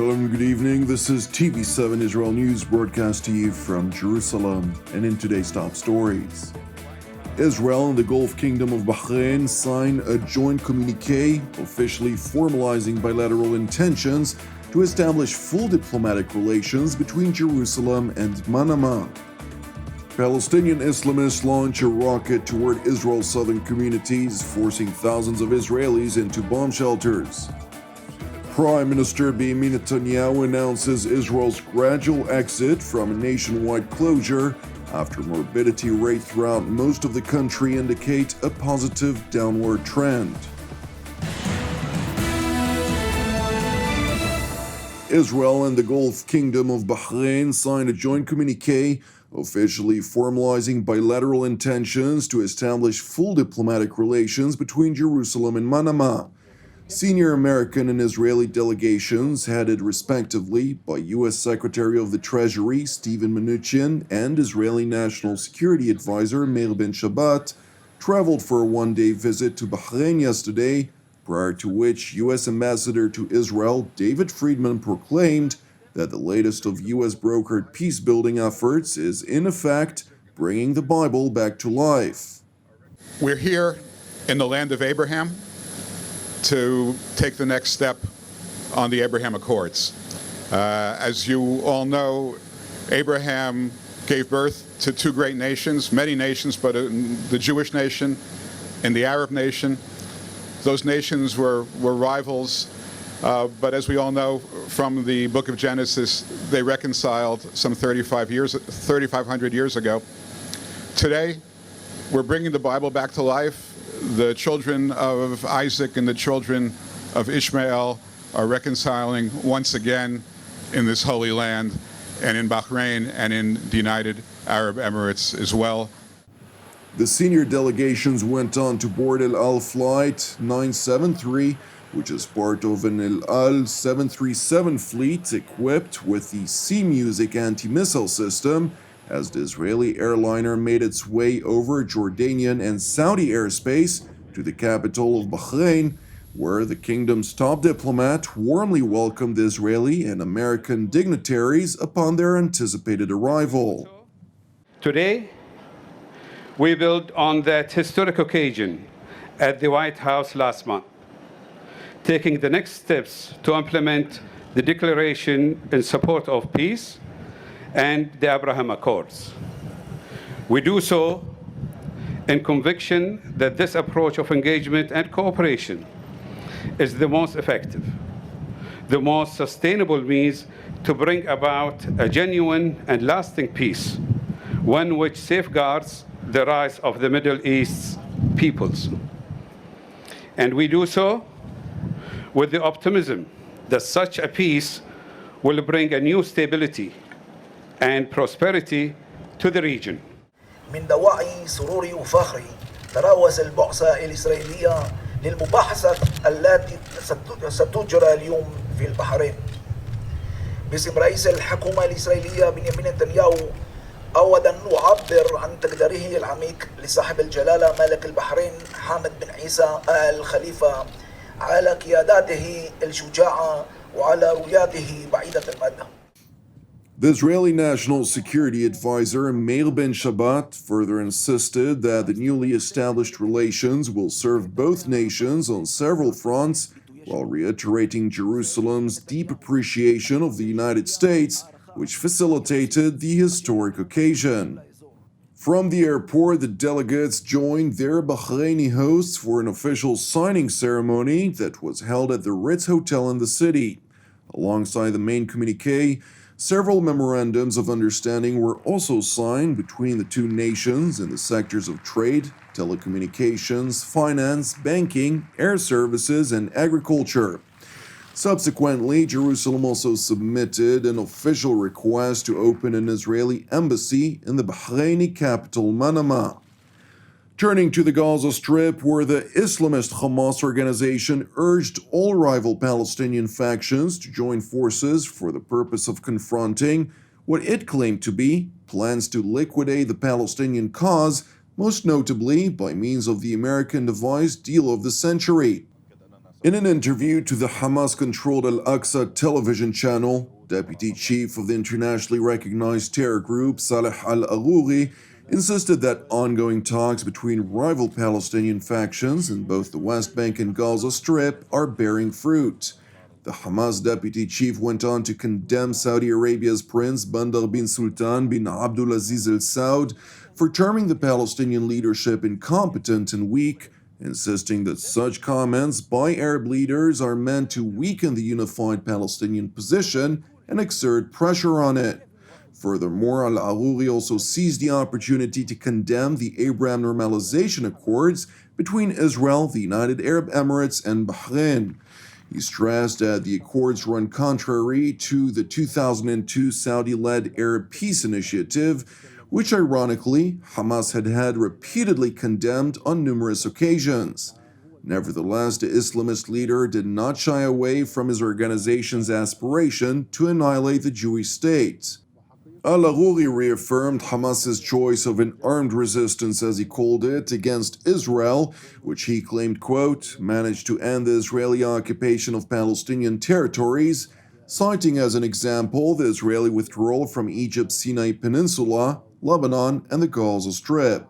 Shalom, good evening. This is TV7 Israel News broadcast to you from Jerusalem. And in today's top stories, Israel and the Gulf Kingdom of Bahrain sign a joint communique officially formalizing bilateral intentions to establish full diplomatic relations between Jerusalem and Manama. Palestinian Islamists launch a rocket toward Israel's southern communities, forcing thousands of Israelis into bomb shelters. Prime Minister Beniamin Netanyahu announces Israel's gradual exit from a nationwide closure after morbidity rates throughout most of the country indicate a positive downward trend. Israel and the Gulf Kingdom of Bahrain signed a joint communique officially formalizing bilateral intentions to establish full diplomatic relations between Jerusalem and Manama. Senior American and Israeli delegations, headed respectively by U.S. Secretary of the Treasury Steven Mnuchin and Israeli National Security Advisor Meir Ben-Shabbat, traveled for a one-day visit to Bahrain yesterday, prior to which U.S. Ambassador to Israel David Friedman proclaimed that the latest of U.S.-brokered peace-building efforts is, in effect, bringing the Bible back to life. We're here in the land of Abraham to take the next step on the Abraham Accords. As you all know, Abraham gave birth to two great nations, many nations, but the Jewish nation and the Arab nation. Those nations were rivals, but as we all know from the book of Genesis, they reconciled some 3,500 years ago. Today, we're bringing the Bible back to life. The children of Isaac and the children of Ishmael are reconciling once again in this holy land and in Bahrain and in the United Arab Emirates as well. The senior delegations went on to board El Al Flight 973, which is part of an El Al 737 fleet equipped with the Sea Music anti-missile system, as the Israeli airliner made its way over Jordanian and Saudi airspace to the capital of Bahrain, where the kingdom's top diplomat warmly welcomed Israeli and American dignitaries upon their anticipated arrival. Today, we build on that historic occasion at the White House last month, taking the next steps to implement the declaration in support of peace and the Abraham Accords. We do so in conviction that this approach of engagement and cooperation is the most effective, the most sustainable means to bring about a genuine and lasting peace, one which safeguards the rights of the Middle East's peoples. And we do so with the optimism that such a peace will bring a new stability and prosperity to the region. من دواعي سروري وفخري تراوز البعثة الإسرائيلية للمباحثة التي ستجرى اليوم في البحرين باسم رئيس الحكومة الإسرائيلية بنيامين نتنياهو. أود أن أعبر عن تقديره العميق لصاحب الجلالة ملك البحرين حامد بن عيسى آل خليفة على قيادته الشجاعة وعلى رؤيته بعيدة المدى. The Israeli National Security Advisor Meir Ben-Shabbat further insisted that the newly established relations will serve both nations on several fronts, while reiterating Jerusalem's deep appreciation of the United States, which facilitated the historic occasion. From the airport, the delegates joined their Bahraini hosts for an official signing ceremony that was held at the Ritz Hotel in the city. Alongside the main communique, several memorandums of understanding were also signed between the two nations in the sectors of trade, telecommunications, finance, banking, air services, and agriculture. Subsequently, Jerusalem also submitted an official request to open an Israeli embassy in the Bahraini capital Manama. Turning to the Gaza Strip, where the Islamist Hamas organization urged all rival Palestinian factions to join forces for the purpose of confronting what it claimed to be plans to liquidate the Palestinian cause, most notably by means of the American-devised deal of the century. In an interview to the Hamas-controlled Al-Aqsa television channel, Deputy Chief of the internationally recognized terror group Saleh al-Aghouri insisted that ongoing talks between rival Palestinian factions in both the West Bank and Gaza Strip are bearing fruit. The Hamas deputy chief went on to condemn Saudi Arabia's Prince Bandar bin Sultan bin Abdulaziz Al Saud for terming the Palestinian leadership incompetent and weak, insisting that such comments by Arab leaders are meant to weaken the unified Palestinian position and exert pressure on it. Furthermore, Al-Aghouri also seized the opportunity to condemn the Abraham Normalization Accords between Israel, the United Arab Emirates, and Bahrain. He stressed that the accords run contrary to the 2002 Saudi-led Arab Peace Initiative, which ironically Hamas had repeatedly condemned on numerous occasions. Nevertheless, the Islamist leader did not shy away from his organization's aspiration to annihilate the Jewish state. Al-Aghouri reaffirmed Hamas's choice of an armed resistance, as he called it, against Israel, which he claimed, quote, managed to end the Israeli occupation of Palestinian territories, citing as an example the Israeli withdrawal from Egypt's Sinai Peninsula, Lebanon, and the Gaza Strip.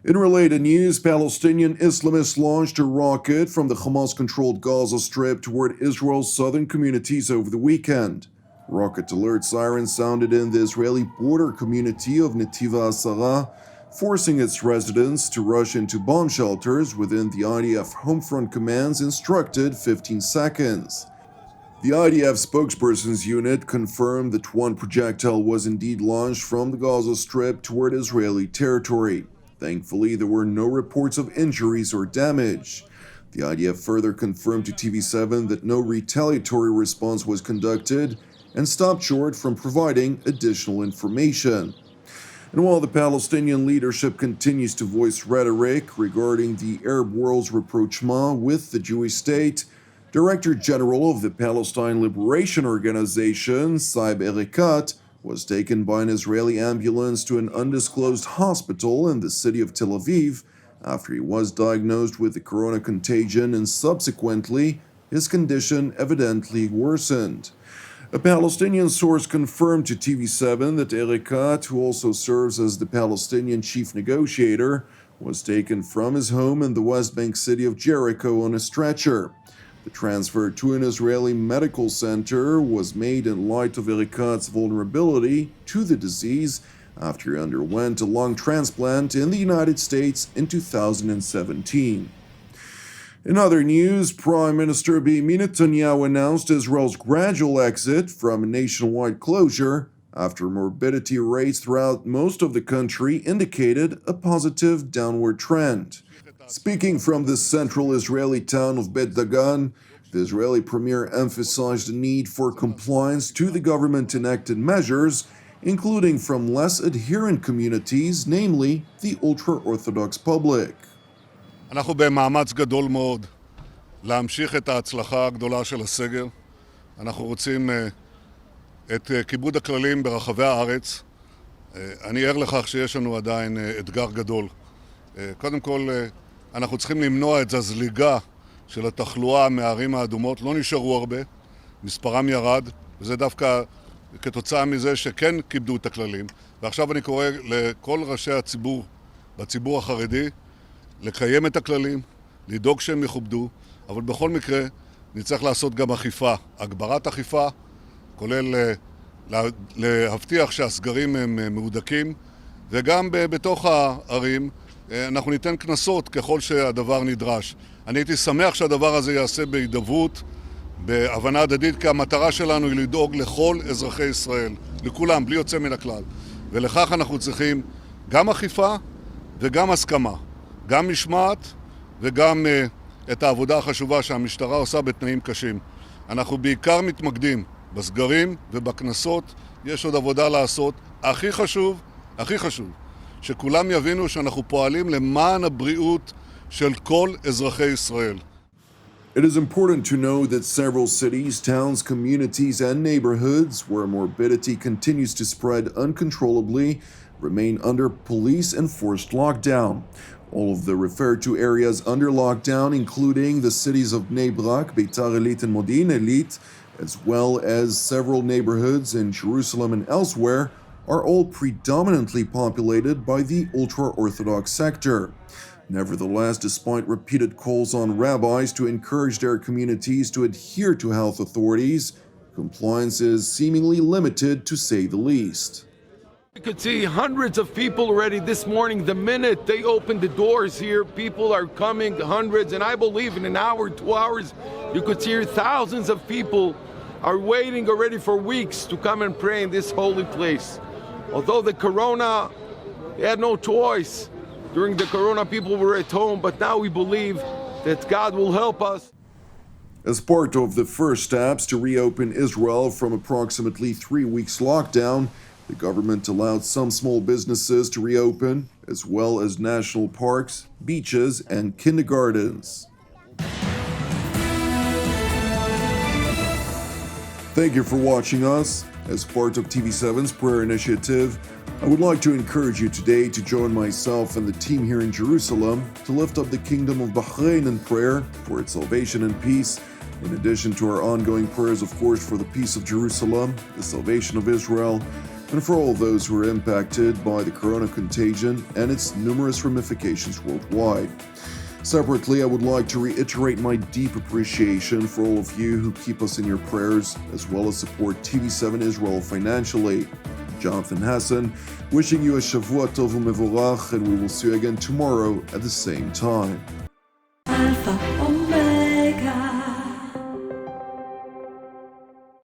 In related news, Palestinian Islamists launched a rocket from the Hamas-controlled Gaza Strip toward Israel's southern communities over the weekend. Rocket alert sirens sounded in the Israeli border community of Netiva Asara, forcing its residents to rush into bomb shelters within the IDF Homefront Command's instructed 15 seconds. The IDF spokesperson's unit confirmed that one projectile was indeed launched from the Gaza Strip toward Israeli territory. Thankfully, there were no reports of injuries or damage. The IDF further confirmed to TV7 that no retaliatory response was conducted and stopped short from providing additional information. And while the Palestinian leadership continues to voice rhetoric regarding the Arab world's rapprochement with the Jewish state, Director General of the Palestine Liberation Organization, Saeb Erekat, was taken by an Israeli ambulance to an undisclosed hospital in the city of Tel Aviv after he was diagnosed with the corona contagion, and subsequently his condition evidently worsened. A Palestinian source confirmed to TV7 that Erekat, who also serves as the Palestinian chief negotiator, was taken from his home in the West Bank city of Jericho on a stretcher. The transfer to an Israeli medical center was made in light of Erekat's vulnerability to the disease after he underwent a lung transplant in the United States in 2017. In other news, Prime Minister Beniamin Netanyahu announced Israel's gradual exit from a nationwide closure after morbidity rates throughout most of the country indicated a positive downward trend. Speaking from the central Israeli town of Bet Dagan, the Israeli premier emphasized the need for compliance to the government-enacted measures, including from less adherent communities, namely the ultra-Orthodox public. אנחנו במאמץ גדול מאוד להמשיך את ההצלחה הגדולה של הסגר. אנחנו רוצים את כיבוד הכללים ברחבי הארץ. אני ער לכך שיש לנו עדיין אתגר גדול. קודם כל, אנחנו צריכים למנוע את הזליגה של התחלואה מהערים האדומות. לא נשארו הרבה, מספרם ירד, וזה דווקא כתוצאה מזה שכן כיבדו את הכללים. ועכשיו אני קורא לכל ראשי הציבור, בציבור החרדי, לקיים את הכללים, לדאוג שהם יכובדו, אבל בכל מקרה נצטרך לעשות גם אכיפה, הגברת אכיפה, כולל להבטיח שהסגרים הם מהודקים, וגם בתוך הערים אנחנו ניתן קנסות ככל שהדבר נדרש. אני הייתי שמח שהדבר הזה יעשה בהידברות, בהבנה הדדית, כי המטרה שלנו היא לדאוג לכל אזרחי ישראל, לכולם, בלי יוצא מן הכלל. ולכך אנחנו צריכים גם אכיפה וגם הסכמה. גם משמעת וגם את העבודה החשובה שהמשטרה עושה בתנאים קשים. אנחנו בעיקר מתמקדים בסגרים ובקנסות, יש עוד עבודה לעשות. הכי חשוב, שכולם יבינו שאנחנו פועלים למען הבריאות של כל אזרחי ישראל. It is important to know that several cities, towns, communities, and neighborhoods where morbidity continues to spread uncontrollably remain under police-enforced lockdown. All of the referred to areas under lockdown, including the cities of Bnei Brak, Beitar Elit, and Modi'in Elit, as well as several neighborhoods in Jerusalem and elsewhere, are all predominantly populated by the ultra-Orthodox sector. Nevertheless, despite repeated calls on rabbis to encourage their communities to adhere to health authorities, compliance is seemingly limited, to say the least. You could see hundreds of people already this morning. The minute they opened the doors here, people are coming, hundreds, and I believe in an hour, 2 hours, you could see thousands of people are waiting already for weeks to come and pray in this holy place. Although the corona, they had no choice. During the corona, people were at home, but now we believe that God will help us. As part of the first steps to reopen Israel from approximately 3 weeks lockdown, the government allowed some small businesses to reopen, as well as national parks, beaches, and kindergartens. Thank you for watching us. As part of TV7's prayer initiative, I would like to encourage you today to join myself and the team here in Jerusalem to lift up the Kingdom of Bahrain in prayer for its salvation and peace, in addition to our ongoing prayers, of course, for the peace of Jerusalem, the salvation of Israel, and for all those who are impacted by the corona contagion and its numerous ramifications worldwide. Separately, I would like to reiterate my deep appreciation for all of you who keep us in your prayers, as well as support TV7 Israel financially. Jonathan Hassan, wishing you a Shavua Tov u'Mevorach, and we will see you again tomorrow at the same time.